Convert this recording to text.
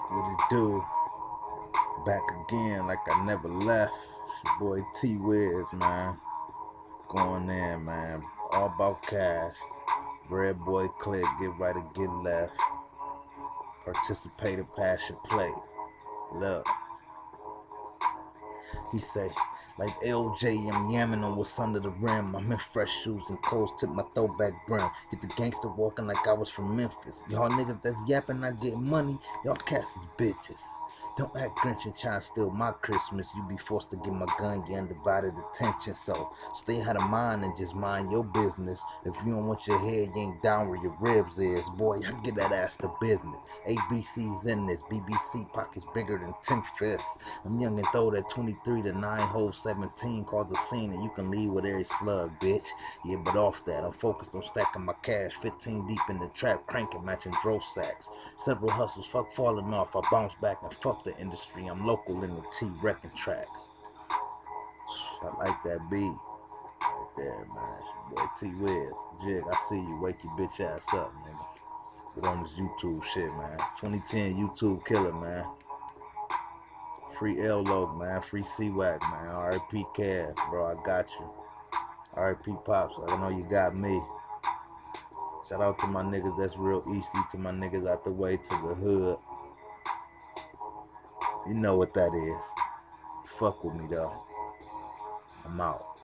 What it do? Back again like I never left. It's your boy T Wiz, man. Going in, man. All about cash. Red boy click, get right or get left. Participative passion play. Look. He say, like LJ, I'm yamming on what's under the rim. I'm in fresh shoes and clothes, tip my throwback brim. Get the gangster walking like I was from Memphis. Y'all niggas that's yapping, I get money. Y'all cats is bitches. Don't act Grinch and try to steal my Christmas. You be forced to give my gun your undivided attention. So stay out of mind and just mind your business. If you don't want your head yanked down where your ribs is, boy, I get that ass to business. ABC's in this. BBC pockets bigger than 10 fists. I'm young and throw that 23 to 9 hole 17 cause a scene and you can leave with every slug, bitch. Yeah, but off that, I'm focused on stacking my cash. 15 deep in the trap, cranking, matching dro sacks. Several hustles, fuck falling off. I bounce back and fuck the industry. I'm local in the T wrecking tracks. I like that beat. Right there, man. Boy T Wiz. Jig, I see you. Wake your bitch ass up, nigga. Get on this YouTube shit, man. 2010 YouTube killer, man. Free L-Log, man. Free C-Wack, man. R.I.P. Cav, bro. I got you. R.I.P. Pops. I know you got me. Shout out to my niggas that's real easty, to my niggas out the way, to the hood. You know what that is. Fuck with me, though. I'm out.